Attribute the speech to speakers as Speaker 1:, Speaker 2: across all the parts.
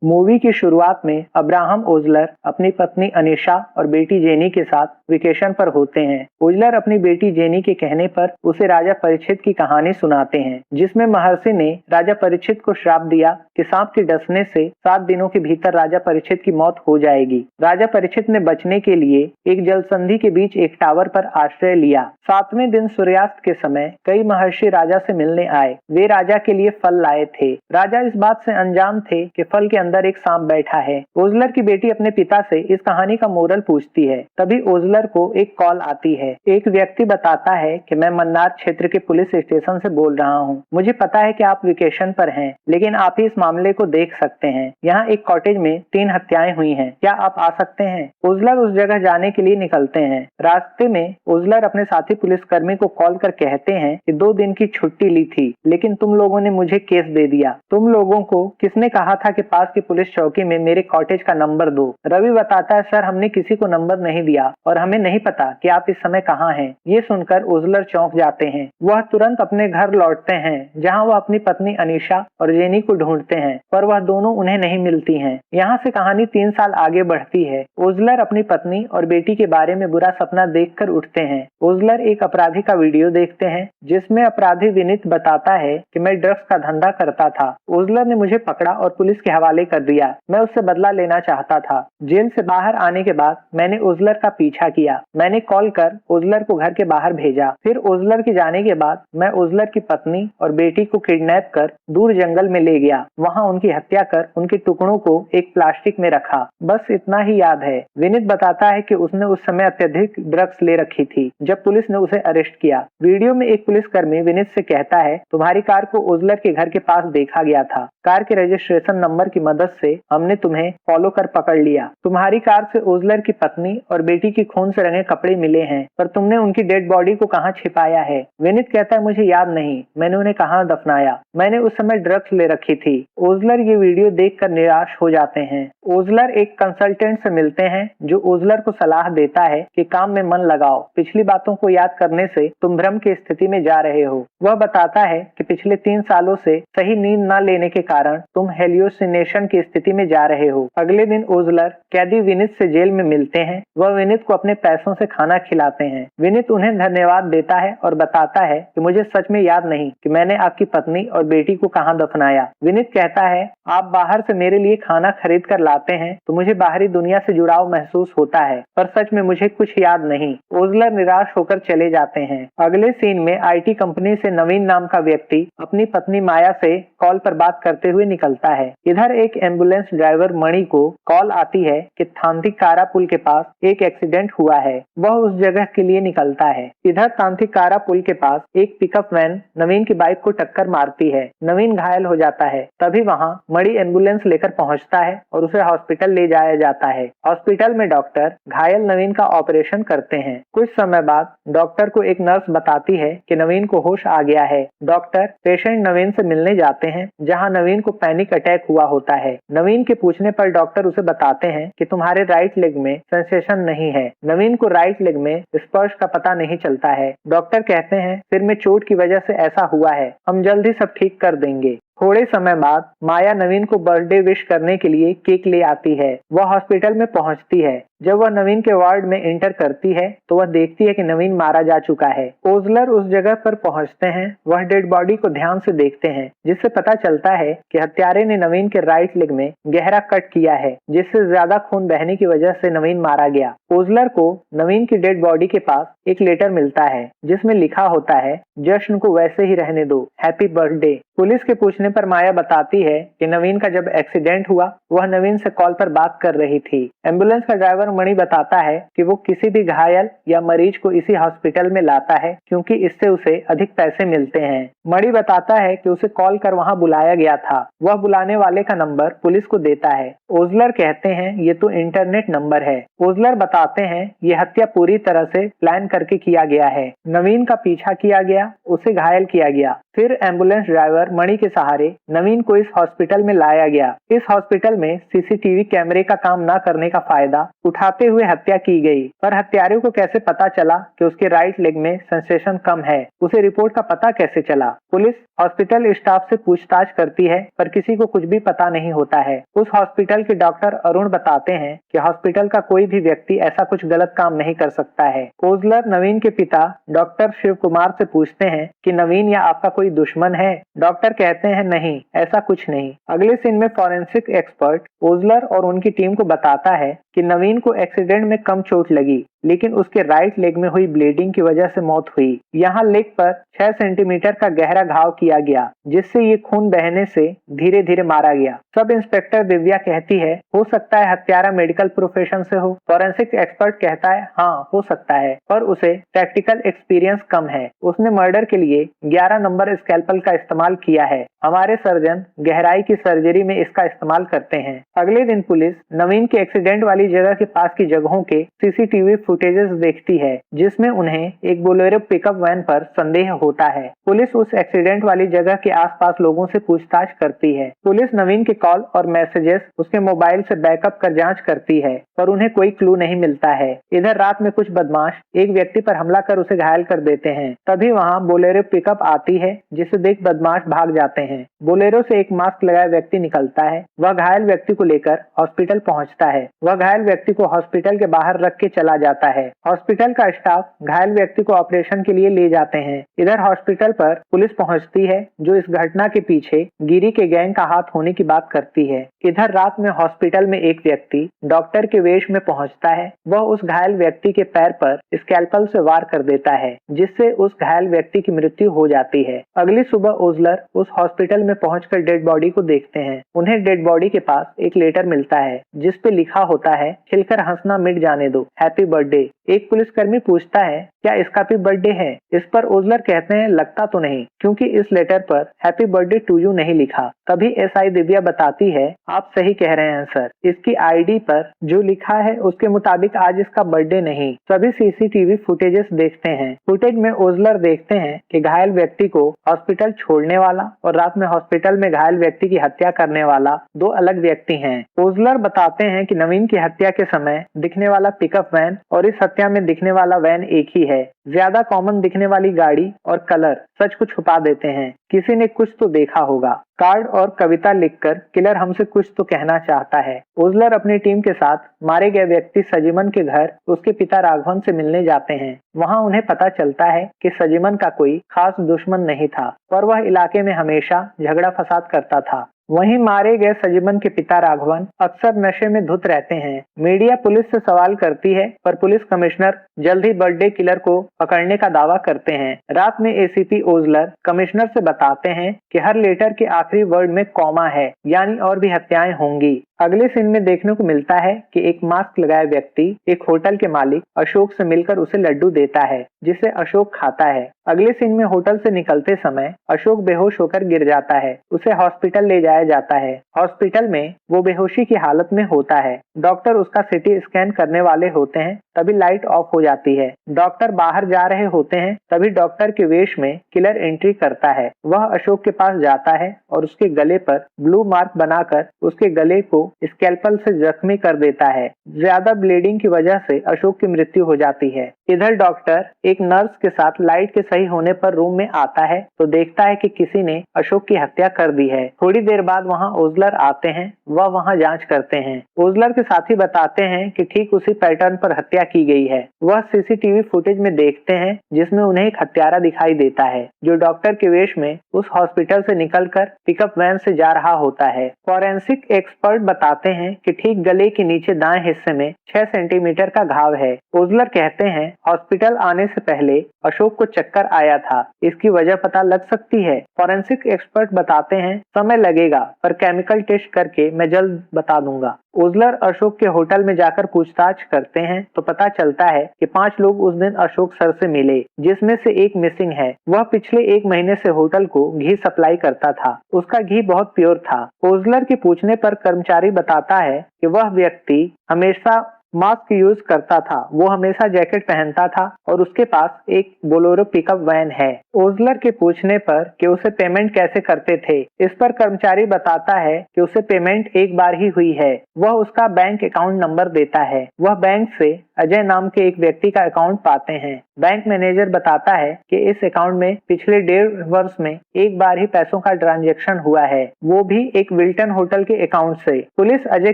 Speaker 1: Movie की शुरुआत में अब्राहम ओजलर अपनी पत्नी अनीशा और बेटी जेनी के साथ वेकेशन पर होते हैं। ओजलर अपनी बेटी जेनी के कहने पर उसे राजा परीक्षित की कहानी सुनाते हैं, जिसमें महर्षि ने राजा परीक्षित को श्राप दिया कि सांप के डसने से 7 दिनों के भीतर राजा परीक्षित की मौत हो जाएगी। राजा परीक्षित ने बचने के लिए एक जलसंधि के बीच एक टावर पर आश्रय लिया। 7वें दिन सूर्यास्त के समय कई महर्षि राजा से मिलने आए। वे राजा के लिए फल लाए थे। राजा इस बात से अनजान थे कि फल के अंदर एक सांप बैठा है। ओजलर की बेटी अपने पिता से इस कहानी का मोरल पूछती है। तभी ओजलर को एक कॉल आती है। एक व्यक्ति बताता है कि मैं मन्नार क्षेत्र के पुलिस स्टेशन से बोल रहा हूँ। मुझे पता है कि आप वेकेशन पर हैं, लेकिन आप ही इस मामले को देख सकते हैं। यहाँ एक कॉटेज में 3 हत्याएं हुई हैं। क्या आप आ सकते हैं? ओजलर उस जगह जाने के लिए निकलते हैं। रास्ते में ओजलर अपने साथी पुलिसकर्मी को कॉल कर कहते हैं कि 2 दिन की छुट्टी ली थी, लेकिन तुम लोगों ने मुझे केस दे दिया। तुम लोगों को किसने कहा था कि पास की पुलिस चौकी में मेरे कॉटेज का नंबर दो? रवि बताता है, सर हमने किसी को नंबर नहीं दिया और हमें नहीं पता कि आप इस समय कहाँ हैं। ये सुनकर ओजलर चौंक जाते हैं। वह तुरंत अपने घर लौटते हैं, जहाँ वह अपनी पत्नी अनीशा और जेनी को ढूंढते हैं, पर वह दोनों उन्हें नहीं मिलती हैं। यहाँ से कहानी 3 साल आगे बढ़ती है। ओजलर अपनी पत्नी और बेटी के बारे में बुरा सपना देखकर उठते हैं। ओजलर एक अपराधी का वीडियो देखते हैं, जिसमें अपराधी विनीत बताता है कि मैं ड्रग्स का धंधा करता था। ओजलर ने मुझे पकड़ा और पुलिस के हवाले कर दिया। मैं उससे बदला लेना चाहता था। जेल से बाहर आने के बाद मैंने ओजलर का पीछा किया। मैंने कॉल कर ओजलर को घर के बाहर भेजा। फिर ओजलर के जाने के बाद मैं ओजलर की पत्नी और बेटी को किडनैप कर दूर जंगल में ले गया। वहाँ उनकी हत्या कर उनके टुकड़ों को एक प्लास्टिक में रखा। बस इतना ही याद है। विनीत बताता है कि उसने उस समय अत्यधिक ड्रग्स ले रखी थी जब पुलिस ने उसे अरेस्ट किया। वीडियो में एक पुलिसकर्मी विनीत से कहता है, तुम्हारी कार को ओजलर के घर के पास देखा गया था। कार के रजिस्ट्रेशन नंबर की मदद से हमने तुम्हें फॉलो कर पकड़ लिया। तुम्हारी कार से ओजलर की पत्नी और बेटी की खून से रंगे कपड़े मिले हैं, पर तुमने उनकी डेड बॉडी को कहाँ छिपाया है? विनीत कहता है, मुझे याद नहीं मैंने उन्हें कहाँ दफनाया। मैंने उस समय ड्रग्स ले रखी थी। ओजलर ये वीडियो देखकर निराश हो जाते हैं। ओजलर एक कंसल्टेंट से मिलते हैं, जो ओजलर को सलाह देता है कि काम में मन लगाओ। पिछली बातों को याद करने से तुम भ्रम की स्थिति में जा रहे हो। वह बताता है कि पिछले 3 सालों से सही नींद न लेने के कारण तुम हेलियोसिनेशन की स्थिति में जा रहे हो। अगले दिन ओजलर कैदी विनीत से जेल में मिलते हैं। वह विनीत को अपने पैसों से खाना खिलाते हैं। विनीत उन्हें धन्यवाद देता है और बताता है कि मुझे सच में याद नहीं कि मैंने आपकी पत्नी और बेटी को कहाँ दफनाया। विनीत कहता है, आप बाहर से मेरे लिए खाना खरीद कर लाते हैं तो मुझे बाहरी दुनिया से जुड़ाव महसूस होता है, पर सच में मुझे कुछ याद नहीं। ओजलर निराश होकर चले जाते हैं। अगले सीन में आईटी कंपनी से नवीन नाम का व्यक्ति अपनी पत्नी माया से कॉल पर बात करते हुए निकलता है। इधर एक एम्बुलेंस ड्राइवर मणि को कॉल आती है कि तांतिकारा पुल के पास एक एक्सीडेंट हुआ है। वह उस जगह के लिए निकलता है। इधर तांतिकारा पुल के पास एक पिकअप वैन नवीन की बाइक को टक्कर मारती है। नवीन घायल हो जाता है। तभी वहाँ मणि एम्बुलेंस लेकर पहुँचता है और उसे हॉस्पिटल ले जाया जाता है। हॉस्पिटल में डॉक्टर घायल नवीन का ऑपरेशन करते हैं। कुछ समय बाद डॉक्टर को एक नर्स बताती है कि नवीन को होश आ गया है। डॉक्टर पेशेंट नवीन से मिलने जाते हैं, जहां नवीन को पैनिक अटैक हुआ होता है। नवीन के पूछने पर डॉक्टर उसे बताते हैं कि तुम्हारे राइट लेग में सेंसेशन नहीं है। नवीन को राइट लेग में स्पर्श का पता नहीं चलता है। डॉक्टर कहते हैं, सिर में चोट की वजह से ऐसा हुआ है, हम जल्द ही सब ठीक कर देंगे। थोड़े समय बाद माया नवीन को बर्थडे विश करने के लिए केक ले आती है। वह हॉस्पिटल में पहुंचती है। जब वह नवीन के वार्ड में एंटर करती है तो वह देखती है कि नवीन मारा जा चुका है। ओजलर उस जगह पर पहुंचते हैं। वह डेड बॉडी को ध्यान से देखते हैं, जिससे पता चलता है कि हत्यारे ने नवीन के राइट लेग में गहरा कट किया है, जिससे ज्यादा खून बहने की वजह से नवीन मारा गया। ओजलर को नवीन की डेड बॉडी के पास एक लेटर मिलता है, जिसमें लिखा होता है, जश्न को वैसे ही रहने दो, हैप्पी बर्थडे। पुलिस के पूछने पर माया बताती है कि नवीन का जब एक्सीडेंट हुआ वह नवीन से कॉल पर बात कर रही थी। एम्बुलेंस का ड्राइवर मणि बताता है कि वो किसी भी घायल या मरीज को इसी हॉस्पिटल में लाता है, क्योंकि इससे उसे अधिक पैसे मिलते हैं। मणि बताता है कि उसे कॉल कर वहां बुलाया गया था। वह बुलाने वाले का नंबर पुलिस को देता है। ओजलर कहते हैं, ये तो इंटरनेट नंबर है। ओजलर बताते हैं, ये हत्या पूरी तरह से प्लान करके किया गया है। नवीन का पीछा किया गया, उसे घायल किया गया, फिर एम्बुलेंस ड्राइवर मणि के सहारे नवीन को इस हॉस्पिटल में लाया गया। इस हॉस्पिटल में सीसीटीवी कैमरे का काम न करने का फायदा उठाते हुए हत्या की गई। पर हत्यारे को कैसे पता चला कि उसके राइट लेग में सेंसेशन कम है? उसे रिपोर्ट का पता कैसे चला? पुलिस हॉस्पिटल स्टाफ से पूछताछ करती है पर किसी को कुछ भी पता नहीं होता है। उस हॉस्पिटल के डॉक्टर अरुण बताते हैं कि हॉस्पिटल का कोई भी व्यक्ति ऐसा कुछ गलत काम नहीं कर सकता है। ओजलर नवीन के पिता डॉक्टर शिव कुमार से पूछते हैं कि नवीन या आपका कोई दुश्मन है। डॉक्टर कहते हैं नहीं, ऐसा कुछ नहीं। अगले सीन में फॉरेंसिक एक्सपर्ट ओजलर और उनकी टीम को बताता है कि नवीन को एक्सीडेंट में कम चोट लगी, लेकिन उसके राइट लेग में हुई ब्लीडिंग की वजह से मौत हुई। यहाँ लेग पर 6 सेंटीमीटर का गहरा घाव किया गया, जिससे ये खून बहने से धीरे धीरे मारा गया। सब इंस्पेक्टर दिव्या कहती है हो सकता है हत्यारा मेडिकल प्रोफेशन से हो। फॉरेंसिक एक्सपर्ट कहता है हाँ हो सकता है, पर उसे प्रैक्टिकल एक्सपीरियंस कम है। उसने मर्डर के लिए 11 नंबर स्कैल्पल का इस्तेमाल किया है। हमारे सर्जन गहराई की सर्जरी में इसका इस्तेमाल करते हैं। अगले दिन पुलिस नवीन के एक्सीडेंट वाली जगह के पास की जगहों के सीसीटीवी फुटेजेस देखती है, जिसमें उन्हें एक बोलेरो पिकअप वैन पर संदेह होता है। पुलिस उस एक्सीडेंट वाली जगह के आसपास लोगों से पूछताछ करती है। पुलिस नवीन के कॉल और मैसेजेस उसके मोबाइल से बैकअप कर जांच करती है, पर उन्हें कोई क्लू नहीं मिलता है। इधर रात में कुछ बदमाश एक व्यक्ति पर हमला कर उसे घायल कर देते हैं। तभी वहाँ बोलेरो पिकअप आती है, जिसे देख बदमाश भाग जाते हैं। बोलेरो से एक मास्क लगाए व्यक्ति निकलता है। वह घायल व्यक्ति को लेकर हॉस्पिटल पहुंचता है। वह घायल व्यक्ति को हॉस्पिटल के बाहर रख के चला जाता है। हॉस्पिटल का स्टाफ घायल व्यक्ति को ऑपरेशन के लिए ले जाते हैं। इधर हॉस्पिटल पर पुलिस पहुंचती है, जो इस घटना के पीछे गिरी के गैंग का हाथ होने की बात करती है। इधर रात में हॉस्पिटल में एक व्यक्ति डॉक्टर के वेश में पहुंचता है। वह उस घायल व्यक्ति के पैर पर स्कैल्पल से वार कर देता है, जिससे उस घायल व्यक्ति की मृत्यु हो जाती है। अगली सुबह ओजलर उस हॉस्पिटल में पहुंचकर डेड बॉडी को देखते हैं। उन्हें डेड बॉडी के पास एक लेटर मिलता है, जिस पे लिखा होता है खिलकर हंसना मिट जाने दो, हैप्पी बर्थडे। एक पुलिसकर्मी पूछता है क्या इसका भी बर्थडे है। इस पर ओजलर कहते हैं लगता तो नहीं, क्योंकि इस लेटर पर हैप्पी बर्थडे टू यू नहीं लिखा। तभी एसआई दिव्या बताती है आप सही कह रहे हैं सर, इसकी आईडी पर जो लिखा है उसके मुताबिक आज इसका बर्थडे नहीं। सभी सीसीटीवी फुटेजेस देखते हैं। फुटेज में ओजलर देखते हैं कि घायल व्यक्ति को हॉस्पिटल छोड़ने वाला और रात में हॉस्पिटल में घायल व्यक्ति की हत्या करने वाला दो अलग व्यक्ति हैं। ओजलर बताते हैं कि नवीन की हत्या के समय दिखने वाला पिकअप वैन और इस हत्या में दिखने वाला वैन एक ही है। ज्यादा कॉमन दिखने वाली गाड़ी और कलर सच को छुपा देते हैं। किसी ने कुछ तो देखा होगा। कार्ड और कविता लिखकर किलर हमसे कुछ तो कहना चाहता है। ओजलर अपनी टीम के साथ मारे गए व्यक्ति सजीमन के घर उसके पिता राघवन से मिलने जाते हैं। वहां उन्हें पता चलता है कि सजीमन का कोई खास दुश्मन नहीं था, पर वह इलाके में हमेशा झगड़ा फसाद करता था। वहीं मारे गए सजीमन के पिता राघवन अक्सर नशे में धुत रहते हैं। मीडिया पुलिस से सवाल करती है, पर पुलिस कमिश्नर जल्द ही बर्थडे किलर को पकड़ने का दावा करते हैं। रात में एसीपी ओजलर कमिश्नर से बताते हैं कि हर लेटर के आखिरी वर्ड में कॉमा है, यानी और भी हत्याएं होंगी। अगले सीन में देखने को मिलता है कि एक मास्क लगाए व्यक्ति एक होटल के मालिक अशोक से मिलकर उसे लड्डू देता है, जिसे अशोक खाता है। अगले सीन में होटल से निकलते समय अशोक बेहोश होकर गिर जाता है। उसे हॉस्पिटल ले जाया जाता है। हॉस्पिटल में वो बेहोशी की हालत में होता है। डॉक्टर उसका सीटी स्कैन करने वाले होते हैं, तभी लाइट ऑफ हो जाती है। डॉक्टर बाहर जा रहे होते हैं, तभी डॉक्टर के वेश में किलर एंट्री करता है। वह अशोक के पास जाता है और उसके गले पर ब्लू मार्क बनाकर उसके गले को स्कैल्पल से जख्मी कर देता है। ज्यादा ब्लीडिंग की वजह से अशोक की मृत्यु हो जाती है। इधर डॉक्टर एक नर्स के साथ लाइट के सही होने पर रूम में आता है तो देखता है कि किसी ने अशोक की हत्या कर दी है। थोड़ी देर बाद वहां ओजलर आते हैं। वह वहां जांच करते हैं। ओजलर के साथी बताते हैं कि ठीक उसी पैटर्न पर हत्या की गई है। वह सीसीटीवी फुटेज में देखते हैं, जिसमें उन्हें एक हत्यारा दिखाई देता है, जो डॉक्टर के वेश में उस हॉस्पिटल से निकलकर पिकअप वैन से जा रहा होता है। फॉरेंसिक एक्सपर्ट बताते हैं कि ठीक गले के नीचे दाएं हिस्से में 6 सेंटीमीटर का घाव है। ओजलर कहते हैं हॉस्पिटल आने से पहले अशोक को चक्कर आया था, इसकी वजह पता लग सकती है। फॉरेंसिक एक्सपर्ट बताते हैं समय लगेगा, पर केमिकल टेस्ट करके मैं जल्द बता दूंगा। ओजलर अशोक के होटल में जाकर पूछताछ करते हैं तो पता चलता है कि 5 लोग उस दिन अशोक सर से मिले, जिसमें से एक मिसिंग है। वह पिछले 1 महीने से होटल को घी सप्लाई करता था। उसका घी बहुत प्योर था। ओजलर के पूछने पर कर्मचारी बताता है कि वह व्यक्ति हमेशा मास्क यूज करता था, वो हमेशा जैकेट पहनता था और उसके पास एक बोलेरो पिकअप वैन है। ओजलर के पूछने पर कि उसे पेमेंट कैसे करते थे, इस पर कर्मचारी बताता है कि उसे पेमेंट एक बार ही हुई है। वह उसका बैंक अकाउंट नंबर देता है। वह बैंक से अजय नाम के एक व्यक्ति का अकाउंट पाते हैं। बैंक मैनेजर बताता है कि इस अकाउंट में पिछले 1.5 वर्ष में एक बार ही पैसों का ट्रांजैक्शन हुआ है, वो भी एक विल्टन होटल के अकाउंट से। पुलिस अजय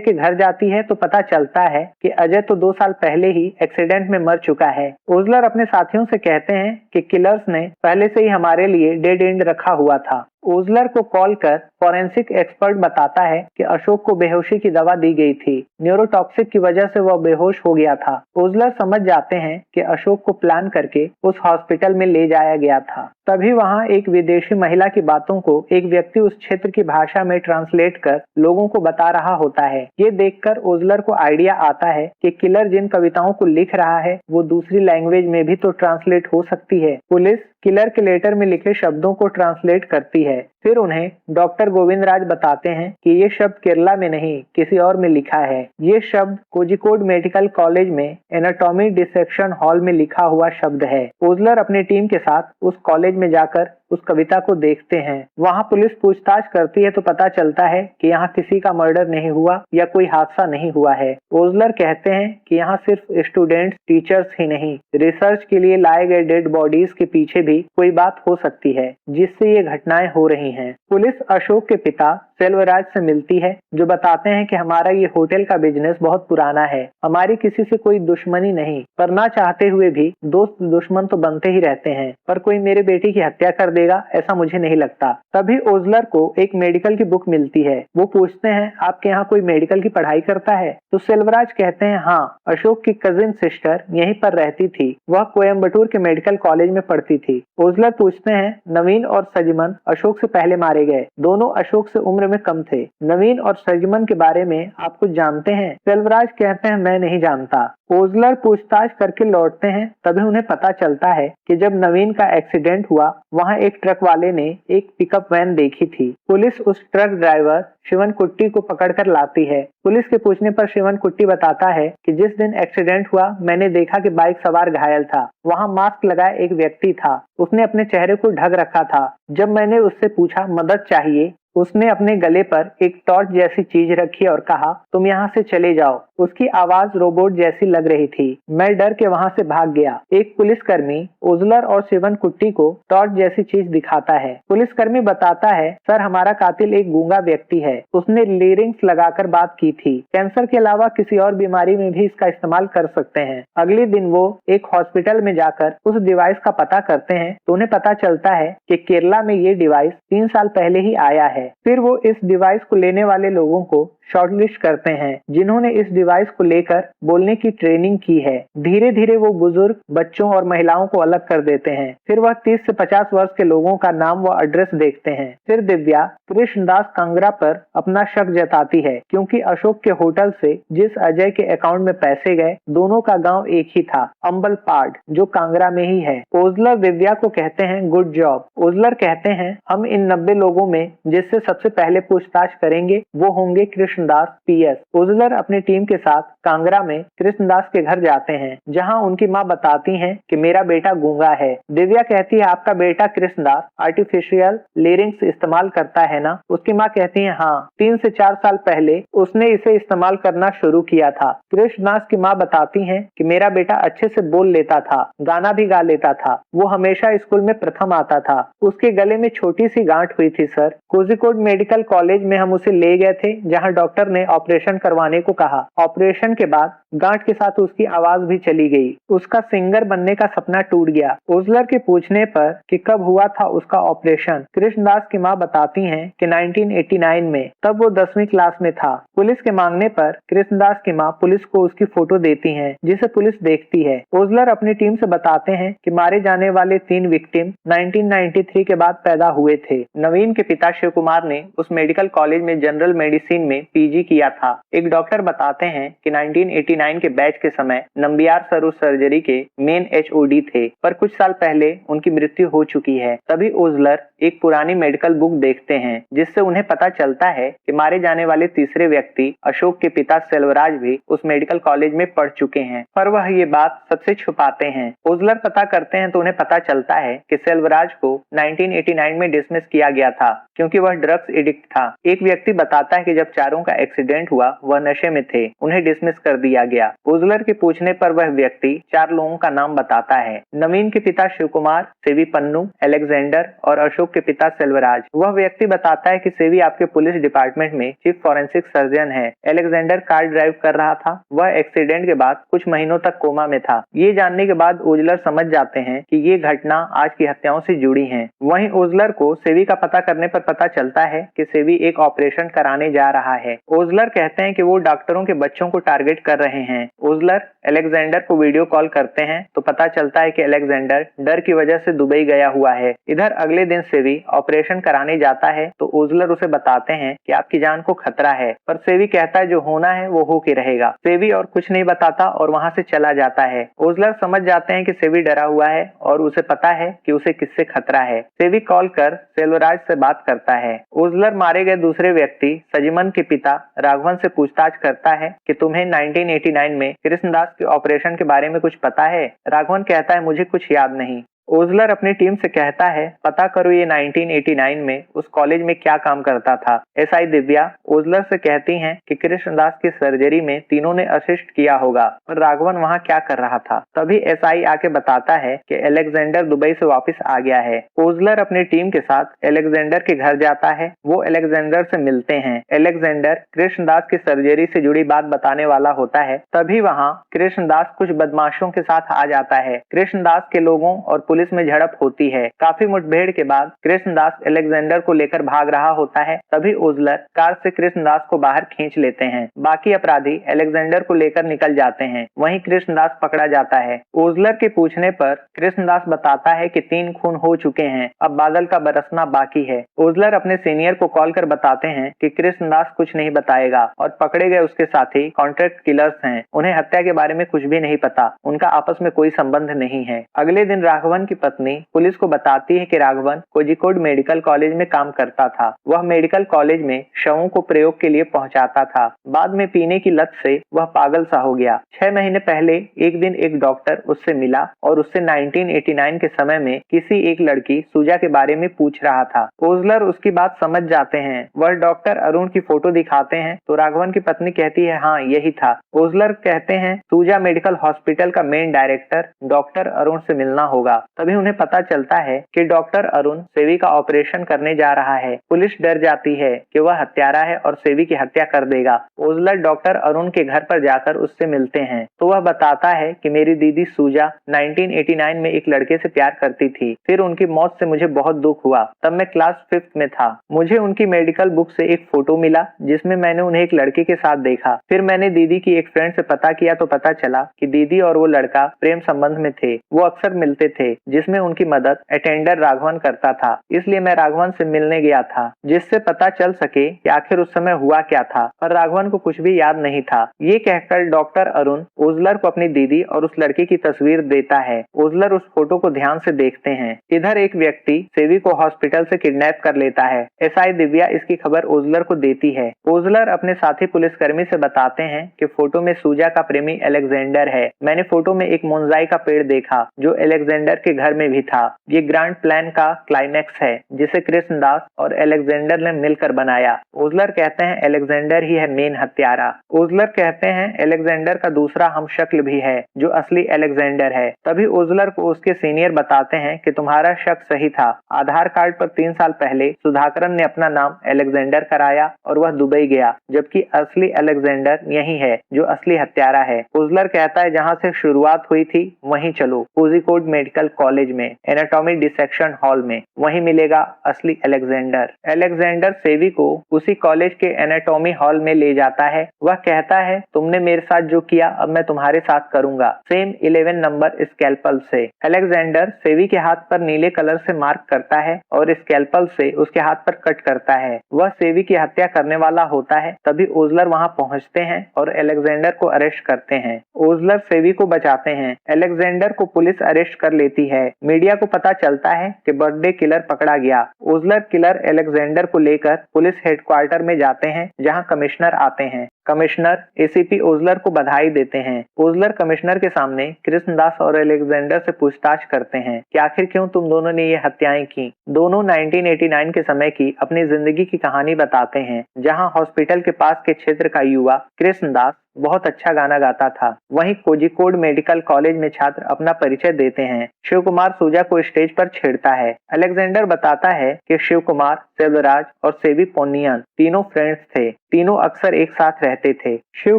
Speaker 1: के घर जाती है तो पता चलता है कि अजय तो 2 साल पहले ही एक्सीडेंट में मर चुका है। ओजलर अपने साथियों से कहते हैं कि किलर्स ने पहले से ही हमारे लिए डेड एंड रखा हुआ था। ओजलर को कॉल कर फॉरेंसिक एक्सपर्ट बताता है कि अशोक को बेहोशी की दवा दी गई थी, न्यूरोटॉक्सिक की वजह से वह बेहोश हो गया था। ओजलर समझ जाते हैं कि अशोक को प्लान करके उस हॉस्पिटल में ले जाया गया था। तभी वहां एक विदेशी महिला की बातों को एक व्यक्ति उस क्षेत्र की भाषा में ट्रांसलेट कर लोगों को बता रहा होता है। ये देखकर ओजलर को आइडिया आता है कि किलर जिन कविताओं को लिख रहा है वो दूसरी लैंग्वेज में भी तो ट्रांसलेट हो सकती है। पुलिस किलर के लेटर में लिखे शब्दों को ट्रांसलेट करती है। फिर उन्हें डॉक्टर गोविंद राज बताते हैं कि ये शब्द केरला में नहीं किसी और में लिखा है। ये शब्द कोझिकोड मेडिकल कॉलेज में एनाटॉमी डिसेक्शन हॉल में लिखा हुआ शब्द है। ओजलर अपनी टीम के साथ उस कॉलेज में जाकर उस कविता को देखते हैं। वहां पुलिस पूछताछ करती है तो पता चलता है कि यहाँ किसी का मर्डर नहीं हुआ या कोई हादसा नहीं हुआ है। ओजलर कहते हैं कि यहाँ सिर्फ स्टूडेंट्स, टीचर्स ही नहीं, रिसर्च के लिए लाए गए डेड बॉडीज के पीछे भी कोई बात हो सकती है जिससे ये घटनाएं हो रही हैं। पुलिस अशोक के पिता सेल्वराज से मिलती है जो बताते हैं कि हमारा ये होटल का बिजनेस बहुत पुराना है, हमारी किसी से कोई दुश्मनी नहीं, पर ना चाहते हुए भी दोस्त दुश्मन तो बनते ही रहते हैं, पर कोई मेरे बेटी की हत्या कर देगा ऐसा मुझे नहीं लगता। तभी ओजलर को एक मेडिकल की बुक मिलती है। वो पूछते हैं आपके यहाँ कोई मेडिकल की पढ़ाई करता है? तो सेल्वराज कहते हैं हाँ, अशोक की कजिन सिस्टर यहीं पर रहती थी, वह कोयम्बटूर के मेडिकल कॉलेज में पढ़ती थी। ओजलर पूछते हैं नवीन और सजमन अशोक से पहले मारे गए, दोनों अशोक से उम्र में कम थे, नवीन और सजमन के बारे में आप कुछ जानते हैं? सेल्वराज कहते हैं मैं नहीं जानता। ओजलर पूछताछ करके लौटते हैं, तभी उन्हें पता चलता है कि जब नवीन का एक्सीडेंट हुआ वहां एक ट्रक वाले ने एक पिकअप वैन देखी थी। पुलिस उस ट्रक ड्राइवर शिवन कुट्टी को पकड़कर लाती है। पुलिस के पूछने पर शिवन कुट्टी बताता है कि जिस दिन एक्सीडेंट हुआ मैंने देखा कि बाइक सवार घायल था, वहां मास्क लगाए एक व्यक्ति था, उसने अपने चेहरे को ढक रखा था। जब मैंने उससे पूछा मदद चाहिए, उसने अपने गले पर एक टॉर्च जैसी चीज रखी और कहा तुम यहाँ से चले जाओ। उसकी आवाज रोबोट जैसी लग रही थी। मैं डर के वहां से भाग गया। एक पुलिसकर्मी ओजलर और शिवन कुट्टी को टॉर्च जैसी चीज दिखाता है। पुलिसकर्मी बताता है सर हमारा कातिल एक गूंगा व्यक्ति है, उसने लिरिंग्स लगाकर बात की थी, कैंसर के अलावा किसी और बीमारी में भी इसका इस्तेमाल कर सकते हैं। अगले दिन वो एक हॉस्पिटल में जाकर उस डिवाइस का पता करते हैं तो उन्हें पता चलता है कि केरला में ये डिवाइस 3 साल पहले ही आया है। फिर वो इस डिवाइस को लेने वाले लोगों को शॉर्टलिस्ट करते हैं जिन्होंने इस डिवाइस को लेकर बोलने की ट्रेनिंग की है। धीरे धीरे वो बुजुर्ग, बच्चों और महिलाओं को अलग कर देते हैं। फिर वह 30 से 50 वर्ष के लोगों का नाम व एड्रेस देखते हैं। फिर दिव्या कृष्णदास कांगरा पर अपना शक जताती है क्योंकि अशोक के होटल से जिस अजय के अकाउंट में पैसे गए दोनों का गांव एक ही था, अंबलपाड, जो कांगरा में ही है। ओजलर दिव्या को कहते हैं गुड जॉब। ओजलर कहते हैं हम इन 90 लोगों में जिससे सबसे पहले पूछताछ करेंगे वो होंगे कृष्णदास पीएस। ओजलर अपनी टीम के साथ कांगरा में कृष्णदास के घर जाते हैं जहां उनकी मां बताती हैं कि मेरा बेटा गूंगा है। दिव्या कहती है आपका बेटा कृष्णदास आर्टिफिशियल लिरिंग्स इस्तेमाल करता है ना? उसकी मां कहती है हाँ, 3 से 4 साल पहले उसने इसे इस्तेमाल करना शुरू किया था। कृष्णदास की मां बताती है कि मेरा बेटा अच्छे से बोल लेता था, गाना भी गा लेता था, वो हमेशा स्कूल में प्रथम आता था। उसके गले में छोटी सी गांठ हुई थी सर, कोझिकोड मेडिकल कॉलेज में हम उसे ले गए थे जहां डॉक्टर ने ऑपरेशन करवाने को कहा। ऑपरेशन के बाद गांठ के साथ उसकी आवाज भी चली गई। उसका सिंगर बनने का सपना टूट गया। ओजलर के पूछने पर कि कब हुआ था उसका ऑपरेशन, कृष्णदास की मां बताती हैं कि 1989 में, तब वो 10वीं क्लास में था। पुलिस के मांगने पर कृष्णदास की मां पुलिस को उसकी फोटो देती हैं जिसे पुलिस देखती है। ओजलर अपनी टीम से बताते हैं कि मारे जाने वाले 3 विक्टिम 1993 के बाद पैदा हुए थे। नवीन के पिता शिव कुमार ने उस मेडिकल कॉलेज में जनरल मेडिसिन में पीजी किया था। एक डॉक्टर बताते हैं कि 1989 के बैच के समय नंबियार सरोज सर्जरी के मेन एचओडी थे, पर कुछ साल पहले उनकी मृत्यु हो चुकी है। तभी ओजलर एक पुरानी मेडिकल बुक देखते हैं जिससे उन्हें पता चलता है कि मारे जाने वाले तीसरे व्यक्ति अशोक के पिता सेल्वराज भी उस मेडिकल कॉलेज में पढ़ चुके हैं, पर वह ये बात सबसे छुपाते हैं। ओजलर पता करते हैं तो उन्हें पता चलता है कि सेल्वराज को 1989 में डिसमिस किया गया था क्योंकि वह ड्रग्स एडिक्ट था। एक व्यक्ति बताता है कि जब चारों का एक्सीडेंट हुआ वह नशे में थे, उन्हें डिसमिस कर दिया गया। ओजलर के पूछने पर वह व्यक्ति 4 लोगों का नाम बताता है। नवीन के पिता शिव कुमार, सेवी पन्नू, अलेक्जेंडर और अशोक के पिता सेल्वराज। वह व्यक्ति बताता है कि सेवी आपके पुलिस डिपार्टमेंट में चीफ फॉरेंसिक सर्जन है। अलेक्जेंडर कार ड्राइव कर रहा था। वह एक्सीडेंट के बाद कुछ महीनों तक कोमा में था। ये जानने के बाद ओजलर समझ जाते हैं कि ये घटना आज की हत्याओं से जुड़ी है। वहीं ओजलर को सेवी का पता करने पर पता चलता है कि सेवी एक ऑपरेशन कराने जा रहा है। ओजलर कहते हैं कि वो डॉक्टरों के बच्चों को टारगेट कर रहे हैं। ओजलर अलेक्जेंडर को वीडियो कॉल करते हैं तो पता चलता है कि अलेक्जेंडर डर की वजह से दुबई गया हुआ है। इधर अगले दिन सेवी ऑपरेशन कराने जाता है तो ओजलर उसे बताते हैं कि आपकी जान को खतरा है, पर सेवी कहता है जो होना है वो हो के रहेगा। सेवी और कुछ नहीं बताता और वहां से चला जाता है। ओजलर समझ जाते हैं कि सेवी डरा हुआ है और उसे पता है कि उसे किससे खतरा है। सेवी कॉल कर सेल्वराज से बात करता है। ओजलर मारे गए दूसरे व्यक्ति सजीमन के पिता राघवन से पूछताछ करता है कि तुम्हें 1989 में कृष्णदास के ऑपरेशन के बारे में कुछ पता है? राघवन कहता है मुझे कुछ याद नहीं। ओजलर अपनी टीम से कहता है पता करो ये 1989 में उस कॉलेज में क्या काम करता था। एसआई दिव्या ओजलर से कहती हैं कि कृष्णदास की सर्जरी में तीनों ने असिस्ट किया होगा, पर राघवन वहां क्या कर रहा था। तभी एसआई आके बताता है कि अलेक्जेंडर दुबई से वापस आ गया है। ओजलर अपनी टीम के साथ अलेक्जेंडर के घर जाता है। वो अलेक्जेंडर से मिलते हैं। अलेक्जेंडर कृष्णदास की सर्जरी से जुड़ी बात बताने वाला होता है। तभी वहाँ कृष्णदास कुछ बदमाशों के साथ आ जाता है। कृष्णदास के लोगों और पुलिस में झड़प होती है। काफी मुठभेड़ के बाद कृष्णदास अलेक्जेंडर को लेकर भाग रहा होता है। तभी ओजलर कार से कृष्णदास को बाहर खींच लेते हैं। बाकी अपराधी अलेक्जेंडर को लेकर निकल जाते हैं। वहीं कृष्णदास पकड़ा जाता है। ओजलर के पूछने पर कृष्णदास बताता है कि 3 खून हो चुके हैं, अब बादल का बरसना बाकी है। ओजलर अपने सीनियर को कॉल कर बताते हैं कि कृष्णदास कुछ नहीं बताएगा और पकड़े गए उसके साथी कॉन्ट्रैक्ट किलर्स हैं। उन्हें हत्या के बारे में कुछ भी नहीं पता, उनका आपस में कोई संबंध नहीं है। अगले दिन राघवन की पत्नी पुलिस को बताती है कि राघवन कोझिकोड मेडिकल कॉलेज में काम करता था। वह मेडिकल कॉलेज में शवों को प्रयोग के लिए पहुंचाता था। बाद में पीने की लत से वह पागल सा हो गया। 6 महीने पहले एक दिन एक डॉक्टर उससे मिला और उससे 1989 के समय में किसी एक लड़की सूजा के बारे में पूछ रहा था। ओजलर उसकी बात समझ जाते हैं। वह डॉक्टर अरुण की फोटो दिखाते हैं तो राघवन की पत्नी कहती है हाँ यही था। ओजलर कहते हैं सूजा मेडिकल हॉस्पिटल का मेन डायरेक्टर डॉक्टर अरुण से मिलना होगा। तभी उन्हें पता चलता है कि डॉक्टर अरुण सेवी का ऑपरेशन करने जा रहा है। पुलिस डर जाती है कि वह हत्यारा है और सेवी की हत्या कर देगा। ओजलर डॉक्टर अरुण के घर पर जाकर उससे मिलते हैं तो वह बताता है कि मेरी दीदी सूजा 1989 में एक लड़के से प्यार करती थी। फिर उनकी मौत से मुझे बहुत दुख हुआ। तब मैं क्लास 5th में था। मुझे उनकी मेडिकल बुक से एक फोटो मिला जिसमें मैंने उन्हें एक लड़के के साथ देखा। फिर मैंने दीदी की एक फ्रेंड से पता किया तो पता चला कि दीदी और वो लड़का प्रेम संबंध में थे। वो अक्सर मिलते थे जिसमें उनकी मदद अटेंडर राघवन करता था। इसलिए मैं राघवन से मिलने गया था जिससे पता चल सके कि आखिर उस समय हुआ क्या था, पर राघवन को कुछ भी याद नहीं था। ये कहकर डॉक्टर अरुण ओजलर को अपनी दीदी और उस लड़की की तस्वीर देता है। ओजलर उस फोटो को ध्यान से देखते हैं। इधर एक व्यक्ति सेवी को हॉस्पिटल से किडनैप कर लेता है। एसआई दिव्या इसकी खबर ओजलर को देती है। ओजलर अपने साथी पुलिसकर्मी से बताते हैं कि फोटो में सूजा का प्रेमी अलेक्जेंडर है। मैंने फोटो में एक मोनजाई का पेड़ देखा जो अलेक्जेंडर के घर में भी था। ये ग्रांड प्लान का क्लाइमैक्स है जिसे कृष्णदास और अलेक्जेंडर ने मिलकर बनाया। ओजलर कहते हैं अलेक्जेंडर ही है मेन हत्यारा। ओजलर कहते हैं अलेक्जेंडर का दूसरा हमशक्ल भी है जो असली अलेक्जेंडर है। तभी ओजलर को उसके सीनियर बताते हैं कि तुम्हारा शक सही था। आधार कार्ड पर 3 साल पहले सुधाकरन ने अपना नाम अलेक्जेंडर कराया और वह दुबई गया, जबकि असली अलेक्जेंडर यही है जो असली हत्यारा है। ओजलर कहता है जहाँ से शुरुआत हुई थी वहीं चलो, कोझिकोड मेडिकल कॉलेज में एनाटॉमी डिसेक्शन हॉल में। वहीं मिलेगा असली अलेक्जेंडर। अलेक्जेंडर सेवी को उसी कॉलेज के एनाटॉमी हॉल में ले जाता है। वह कहता है, तुमने मेरे साथ जो किया अब मैं तुम्हारे साथ करूंगा, सेम 11 नंबर स्कैल्पल से। अलेक्जेंडर सेवी के हाथ पर नीले कलर से मार्क करता है और स्कैल्पल से उसके हाथ पर कट करता है। वह सेवी की हत्या करने वाला होता है। तभी ओजलर वहां पहुंचते हैं और अलेक्जेंडर को अरेस्ट करते हैं। ओजलर सेवी को बचाते हैं। अलेक्जेंडर को पुलिस अरेस्ट कर लेती है। मीडिया को पता चलता है कि बर्थडे किलर पकड़ा गया। ओजलर किलर अलेक्जेंडर को लेकर पुलिस हेडक्वार्टर में जाते हैं, जहां कमिश्नर आते हैं। कमिश्नर एसीपी ओजलर को बधाई देते हैं। ओजलर कमिश्नर के सामने कृष्णदास और अलेक्जेंडर से पूछताछ करते हैं कि आखिर क्यों तुम दोनों ने ये हत्याएं की। दोनों 1989 के समय की अपनी जिंदगी की कहानी बताते हैं, जहां हॉस्पिटल के पास के क्षेत्र का युवा कृष्णदास बहुत अच्छा गाना गाता था। वहीं कोझिकोड मेडिकल कॉलेज में छात्र अपना परिचय देते हैं। शिव कुमार सूजा को स्टेज पर छेड़ता है। अलेक्जेंडर बताता है कि शिव कुमार, सेल्वराज और सेवी पोन्नियन तीनों फ्रेंड्स थे। तीनों अक्सर एक साथ रहते थे। शिव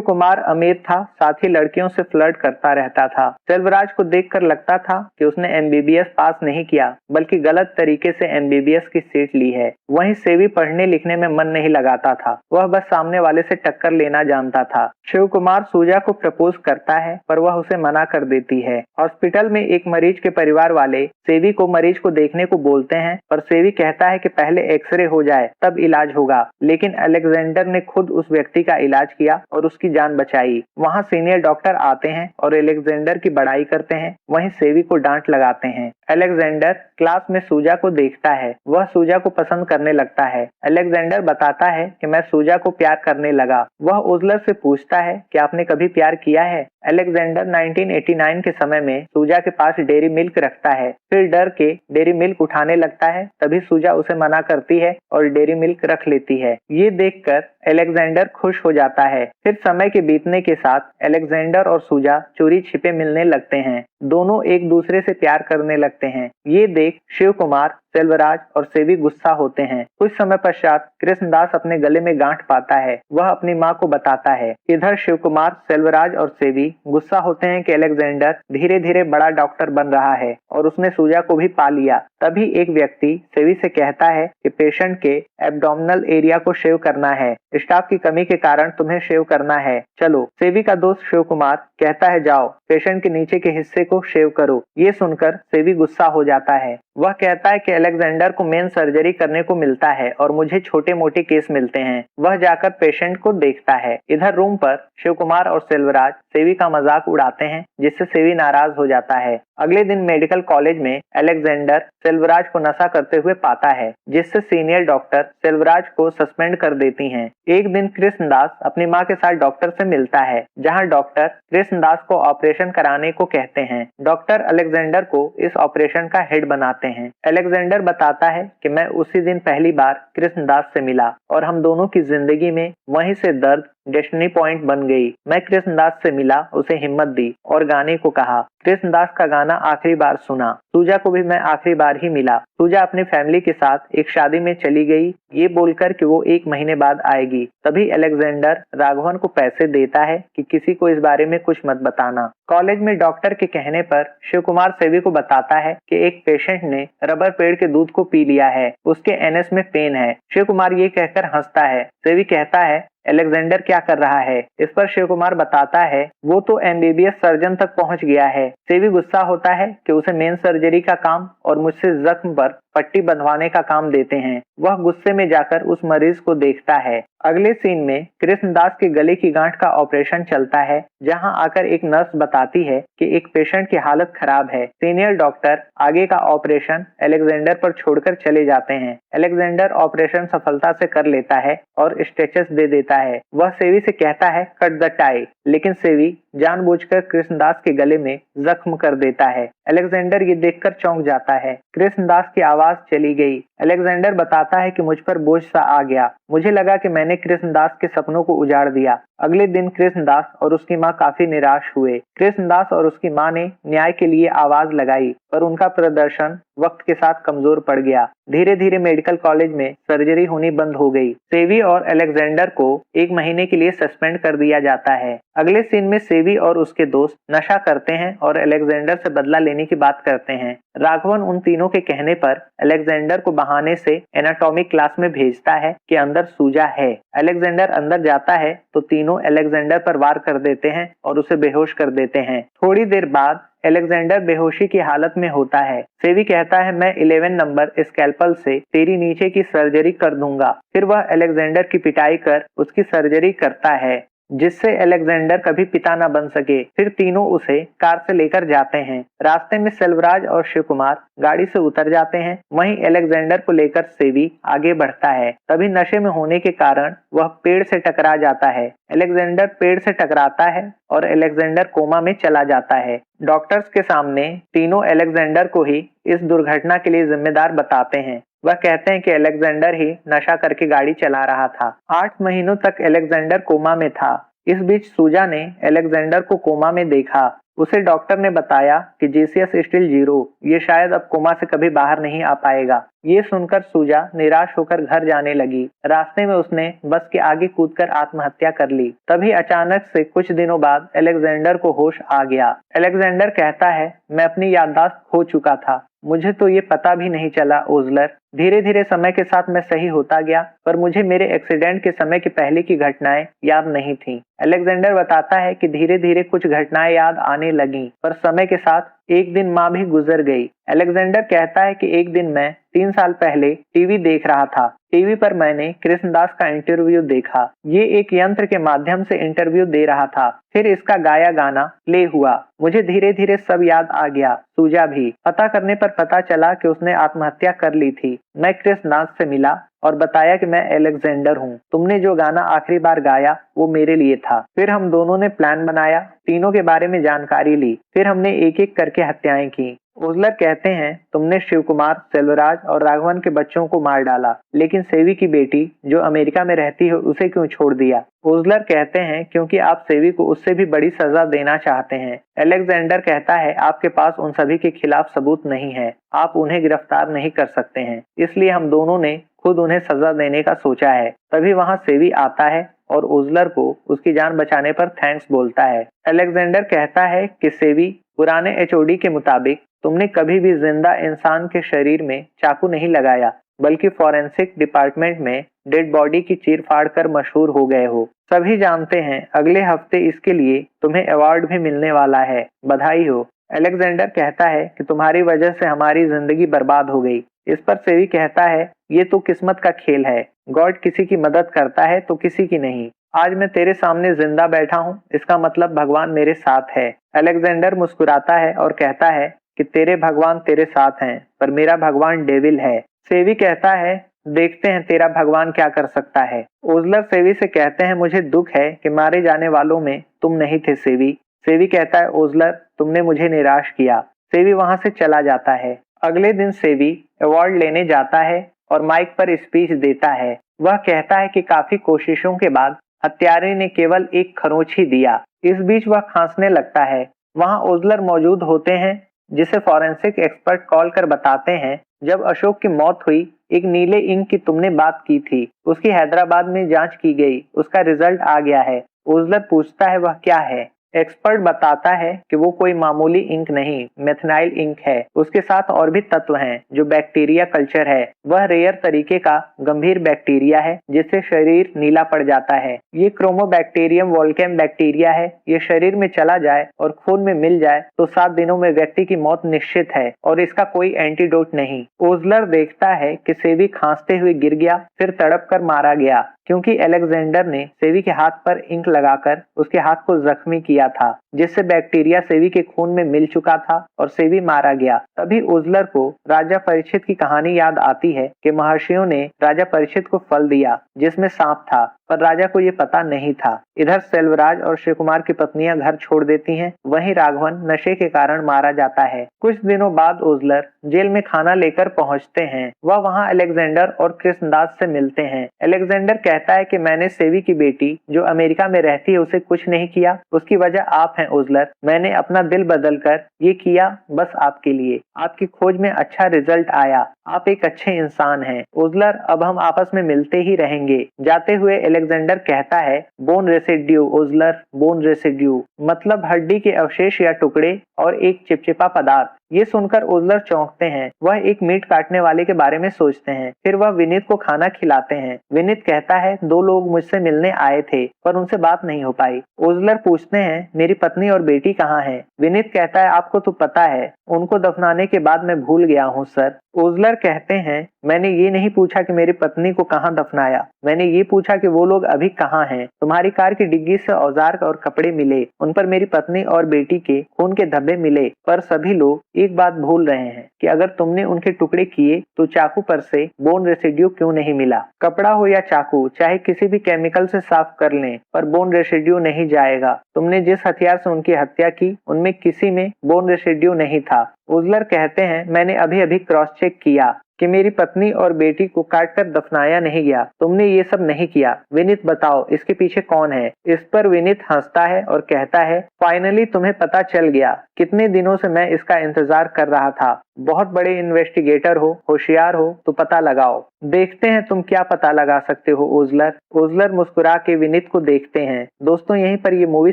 Speaker 1: कुमार अमीर था, साथ ही लड़कियों से फ्लर्ट करता रहता था। सेल्वराज को देखकर लगता था कि उसने एमबीबीएस पास नहीं किया, बल्कि गलत तरीके से एमबीबीएस की सीट ली है। वहीं सेवी पढ़ने लिखने में मन नहीं लगाता था। वह बस सामने वाले से टक्कर लेना जानता था। शिव कुमार सूजा को प्रपोज करता है, पर वह उसे मना कर देती है। हॉस्पिटल में एक मरीज के परिवार वाले सेवी को मरीज को देखने को बोलते हैं, पर सेवी कहता है कि पहले एक्सरे हो जाए तब इलाज होगा। लेकिन अलेक्जेंडर ने खुद उस व्यक्ति का इलाज किया और उसकी जान बचाई। वहां सीनियर डॉक्टर आते हैं और अलेक्जेंडर की बड़ाई करते हैं। वहीं सेवी को डांट लगाते हैं। अलेक्जेंडर क्लास में सूजा को देखता है। वह सूजा को पसंद करने लगता है। अलेक्जेंडर बताता है कि मैं सूजा को प्यार करने लगा। वह ओजलर से पूछता है कि आपने कभी प्यार किया है। अलेक्जेंडर 1989 के समय में सूजा के पास डेयरी मिल्क रखता है, फिर डर के डेयरी मिल्क उठाने लगता है। तभी सूजा उसे मना करती है और डेयरी मिल्क रख लेती है। ये देखकर अलेक्जेंडर खुश हो जाता है। फिर समय के बीतने के साथ अलेक्जेंडर और सूजा चोरी छिपे मिलने लगते हैं। दोनों एक दूसरे से प्यार करने लगते हैं। ये देख शिव कुमार, सेल्वराज और सेवी गुस्सा होते हैं। कुछ समय पश्चात कृष्णदास अपने गले में गांठ पाता है। वह अपनी मां को बताता है। इधर शिव कुमार, सेल्वराज और सेवी गुस्सा होते हैं कि अलेक्जेंडर धीरे धीरे बड़ा डॉक्टर बन रहा है और उसने सूजा को भी पा लिया। तभी एक व्यक्ति सेवी से कहता है कि पेशेंट के एब्डोमिनल एरिया को शेव करना है। स्टाफ की कमी के कारण तुम्हें शेव करना है, चलो। सेवी का दोस्त शिव कुमार कहता है, जाओ पेशेंट के नीचे के हिस्से को शेव करो। ये सुनकर सेवी गुस्सा हो जाता है। वह कहता है कि अलेक्जेंडर को मेन सर्जरी करने को मिलता है और मुझे छोटे मोटे केस मिलते हैं। वह जाकर पेशेंट को देखता है। इधर रूम पर शिव कुमार और सेल्वराज सेवी का मजाक उड़ाते हैं, जिससे सेवी नाराज हो जाता है। अगले दिन मेडिकल कॉलेज में अलेक्जेंडर सेल्वराज को नशा करते हुए पाता है, जिससे सीनियर डॉक्टर सेल्वराज को सस्पेंड कर देती हैं। एक दिन कृष्णदास अपनी मां के साथ डॉक्टर से मिलता है, जहां डॉक्टर कृष्णदास को ऑपरेशन कराने को कहते हैं। डॉक्टर अलेक्जेंडर को इस ऑपरेशन का हेड बनाते हैं। अलेक्जेंडर बताता है कि मैं उसी दिन पहली बार कृष्णदास से मिला और हम दोनों की जिंदगी में वहीं से दर्द डेस्टिनी पॉइंट बन गई। मैं कृष्णदास से मिला, उसे हिम्मत दी और गाने को कहा। कृष्णदास का गाना आखिरी बार सुना। सूजा को भी मैं आखिरी बार ही मिला। सूजा अपनी फैमिली के साथ एक शादी में चली गई, ये बोलकर कि वो 1 महीने बाद आएगी। तभी अलेक्जेंडर राघवन को पैसे देता है कि किसी को इस बारे में कुछ मत बताना। कॉलेज में डॉक्टर के कहने पर शिव कुमार सेवी को बताता है कि एक पेशेंट ने रबर पेड़ के दूध को पी लिया है, उसके एनएस में पेन है। शिव कुमार ये कहकर हंसता है। सेवी कहता है, अलेक्जेंडर क्या कर रहा है? इस पर शिव कुमार बताता है, वो तो एमबीबीएस सर्जन तक पहुंच गया है। सेवी गुस्सा होता है कि उसे मेन सर्जरी का काम और मुझसे जख्म पर पट्टी बंधवाने का काम देते हैं। वह गुस्से में जाकर उस मरीज को देखता है। अगले सीन में कृष्णदास के गले की गांठ का ऑपरेशन चलता है, जहां आकर एक नर्स बताती है कि एक पेशेंट की हालत खराब है। सीनियर डॉक्टर आगे का ऑपरेशन अलेक्जेंडर पर छोड़कर चले जाते हैं। अलेक्जेंडर ऑपरेशन सफलता से कर लेता है और स्टिचेस दे देता है। वह सेवी से कहता है, कट द टाई, लेकिन सेवी जानबूझकर कृष्णदास के गले में जख्म कर देता है। अलेक्जेंडर ये देखकर चौंक जाता है। कृष्णदास की आवाज चली गई। अलेक्जेंडर बताता है कि मुझ पर बोझ सा आ गया। मुझे लगा कि मैंने कृष्णदास के सपनों को उजाड़ दिया। अगले दिन कृष्णदास और उसकी माँ काफी निराश हुए। कृष्णदास और उसकी माँ ने न्याय के लिए आवाज लगाई, पर उनका प्रदर्शन वक्त के साथ कमजोर पड़ गया। धीरे धीरे मेडिकल कॉलेज में सर्जरी होनी बंद हो गई। सेवी और अलेक्जेंडर को 1 महीने के लिए सस्पेंड कर दिया जाता है। अगले सीन में सेवी और उसके दोस्त नशा करते हैं और अलेक्जेंडर से बदला लेने की बात करते हैं। राघवन उन तीनों के कहने पर अलेक्जेंडर को बहाने से एनाटॉमी क्लास में भेजता है कि अंदर सूजा है। अलेक्जेंडर अंदर जाता है तो तीनों अलेक्जेंडर पर वार कर देते हैं और उसे बेहोश कर देते हैं। थोड़ी देर बाद अलेक्जेंडर बेहोशी की हालत में होता है। सेवी कहता है, मैं 11 नंबर स्कैल्पल से तेरी नीचे की सर्जरी कर दूंगा। फिर वह अलेक्जेंडर की पिटाई कर उसकी सर्जरी करता है, जिससे अलेक्जेंडर कभी पिता न बन सके। फिर तीनों उसे कार से लेकर जाते हैं। रास्ते में सेल्वराज और शिव कुमार गाड़ी से उतर जाते हैं। वहीं अलेक्जेंडर को लेकर सेवी आगे बढ़ता है। तभी नशे में होने के कारण वह पेड़ से टकरा जाता है। अलेक्जेंडर पेड़ से टकराता है और अलेक्जेंडर कोमा में चला जाता है। डॉक्टर्स के सामने तीनों अलेक्जेंडर को ही इस दुर्घटना के लिए जिम्मेदार बताते हैं। वह कहते हैं कि अलेक्जेंडर ही नशा करके गाड़ी चला रहा था। 8 महीनों तक अलेक्जेंडर कोमा में था। इस बीच सूजा ने अलेक्जेंडर को कोमा में देखा। उसे डॉक्टर ने बताया कि जीसीएस स्टिल 0, ये शायद अब कोमा से कभी बाहर नहीं आ पाएगा। ये सुनकर सूजा निराश होकर घर जाने लगी। रास्ते में उसने बस के आगे कूदकर आत्महत्या कर ली। तभी अचानक से कुछ दिनों बाद अलेक्जेंडर को होश आ गया। अलेक्जेंडर कहता है, मैं अपनी याददाश्त खो चुका था, मुझे तो ये पता भी नहीं चला ओजलर। धीरे धीरे समय के साथ मैं सही होता गया, पर मुझे मेरे एक्सीडेंट के समय की पहले की घटनाएं याद नहीं थीं। अलेक्जेंडर बताता है कि धीरे धीरे कुछ घटनाएं याद आने लगीं, पर समय के साथ एक दिन माँ भी गुजर गई। अलेक्जेंडर कहता है कि एक दिन मैं 3 साल पहले टीवी देख रहा था। टीवी पर मैंने कृष्णदास का इंटरव्यू देखा। ये एक यंत्र के माध्यम से इंटरव्यू दे रहा था। फिर इसका गाया गाना प्ले हुआ। मुझे धीरे धीरे सब याद आ गया। सूजा भी। पता करने पर पता चला कि उसने आत्महत्या कर ली थी। मैं कृष्णदास से मिला और बताया कि मैं अलेक्जेंडर हूँ। तुमने जो गाना आखिरी बार गाया वो मेरे लिए था। फिर हम दोनों ने प्लान बनाया, तीनों के बारे में जानकारी ली। फिर हमने एक एक करके हत्याएं की। ओजलर कहते हैं, तुमने शिव कुमार, सेल्वराज और राघवन के बच्चों को मार डाला, लेकिन सेवी की बेटी जो अमेरिका में रहती है उसे क्यों छोड़ दिया? ओजलर कहते हैं, क्योंकि आप सेवी को उससे भी बड़ी सजा देना चाहते हैं। अलेक्जेंडर कहता है, आपके पास उन सभी के खिलाफ सबूत नहीं है, आप उन्हें गिरफ्तार नहीं कर सकते हैं, इसलिए हम दोनों ने खुद उन्हें सजा देने का सोचा है। तभी वहां सेवी आता है और ओजलर को उसकी जान बचाने पर थैंक्स बोलता है। अलेक्जेंडर कहता है कि सेवी, पुराने एचओडी के मुताबिक तुमने कभी भी जिंदा इंसान के शरीर में चाकू नहीं लगाया, बल्कि फॉरेंसिक डिपार्टमेंट में डेड बॉडी की चीर फाड़ कर मशहूर हो गए हो। सभी जानते हैं अगले हफ्ते इसके लिए तुम्हें अवार्ड भी मिलने वाला है, बधाई हो। अलेक्जेंडर कहता है कि तुम्हारी वजह से हमारी जिंदगी बर्बाद हो गई। इस पर सेवी कहता है, ये तो किस्मत का खेल है, गॉड किसी की मदद करता है तो किसी की नहीं। आज मैं तेरे सामने जिंदा बैठा हूँ, इसका मतलब भगवान मेरे साथ है। अलेक्जेंडर मुस्कुराता है और कहता है कि तेरे भगवान तेरे साथ हैं, पर मेरा भगवान डेविल है। सेवी कहता है, देखते हैं तेरा भगवान क्या कर सकता है। ओजलर सेवी से कहते हैं, मुझे दुख है कि मारे जाने वालों में तुम नहीं थे सेवी। सेवी कहता है, ओजलर तुमने मुझे निराश किया। सेवी वहां से चला जाता है। अगले दिन सेवी अवार्ड लेने जाता है और माइक पर स्पीच देता है। वह कहता है कि काफी कोशिशों के बाद हत्यारे ने केवल एक खरोंच ही दिया। इस बीच वह खांसने लगता है। वहां ओजलर मौजूद होते हैं, जिसे फॉरेंसिक एक्सपर्ट कॉल कर बताते हैं, जब अशोक की मौत हुई, एक नीले इंक की तुमने बात की थी, उसकी हैदराबाद में जांच की गई, उसका रिजल्ट आ गया है। ओजलर पूछता है, वह क्या है? एक्सपर्ट बताता है कि वो कोई मामूली इंक नहीं, मेथनाइल इंक है। उसके साथ और भी तत्व हैं जो बैक्टीरिया कल्चर है। वह रेयर तरीके का गंभीर बैक्टीरिया है जिससे शरीर नीला पड़ जाता है। ये क्रोमोबैक्टीरियम वोल्केम बैक्टीरिया है। ये शरीर में चला जाए और खून में मिल जाए तो 7 दिनों में व्यक्ति की मौत निश्चित है और इसका कोई एंटीडोट नहीं। ओजलर देखता है कि सेवी खांसते हुए गिर गया, फिर तड़प कर मारा गया, क्योंकि अलेक्जेंडर ने सेवी के हाथ पर इंक लगाकर उसके हाथ को जख्मी किया था, जिससे बैक्टीरिया सेवी के खून में मिल चुका था और सेवी मारा गया। तभी ओजलर को राजा परीक्षित की कहानी याद आती है कि महर्षियों ने राजा परीक्षित को फल दिया जिसमें सांप था, पर राजा को ये पता नहीं था। इधर सेल्वराज और शिव कुमार की पत्नियां घर छोड़ देती हैं, वहीं राघवन नशे के कारण मारा जाता है। कुछ दिनों बाद ओजलर जेल में खाना लेकर पहुंचते हैं। वह वहां अलेक्जेंडर और कृष्णदास से मिलते हैं। अलेक्जेंडर कहता है कि मैंने सेवी की बेटी जो अमेरिका में रहती है उसे कुछ नहीं किया, उसकी वजह आप हैं ओजलर। मैंने अपना दिल बदलकर ये किया बस आपके लिए। आपकी खोज में अच्छा रिजल्ट आया, आप एक अच्छे इंसान हैं ओजलर, अब हम आपस में मिलते ही रहेंगे। जाते हुए अलेक्जेंडर कहता है बोन रेसिड्यू ओजलर, बोन रेसिड्यू मतलब हड्डी के अवशेष या टुकड़े और एक चिपचिपा पदार्थ। ये सुनकर ओजलर चौंकते हैं। वह एक मीट काटने वाले के बारे में सोचते हैं। फिर वह विनीत को खाना खिलाते हैं। विनीत कहता है 2 लोग मुझसे मिलने आए थे पर उनसे बात नहीं हो पाई। ओजलर पूछते हैं मेरी पत्नी और बेटी कहाँ हैं? विनीत कहता है आपको तो पता है, उनको दफनाने के बाद मैं भूल गया हूँ सर। ओजलर कहते हैं मैंने ये नहीं पूछा कि मेरी पत्नी को कहाँ दफनाया, मैंने ये पूछा कि वो लोग अभी कहाँ हैं। तुम्हारी कार की डिग्गी से औजार और कपड़े मिले, उन पर मेरी पत्नी और बेटी के खून के धब्बे मिले, पर सभी लोग एक बात भूल रहे हैं कि अगर तुमने उनके टुकड़े किए तो चाकू पर से बोन रेसिड्यू क्यों नहीं मिला? कपड़ा हो या चाकू चाहे किसी भी केमिकल से साफ कर लें पर बोन रेसिड्यू नहीं जाएगा। तुमने जिस हथियार से उनकी हत्या की उनमें किसी में बोन रेसिड्यू नहीं था। ओजलर कहते हैं मैंने अभी अभी क्रॉस चेक किया कि मेरी पत्नी और बेटी को काटकर दफनाया नहीं गया। तुमने ये सब नहीं किया। विनीत बताओ इसके पीछे कौन है? इस पर विनीत हंसता है और कहता है फाइनली तुम्हें पता चल गया। कितने दिनों से मैं इसका इंतजार कर रहा था। बहुत बड़े इन्वेस्टिगेटर हो, होशियार हो तो पता लगाओ। देखते हैं तुम क्या पता लगा सकते हो ओजलर। ओजलर मुस्कुरा के विनीत को देखते हैं। दोस्तों यहीं पर ये मूवी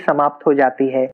Speaker 1: समाप्त हो जाती है।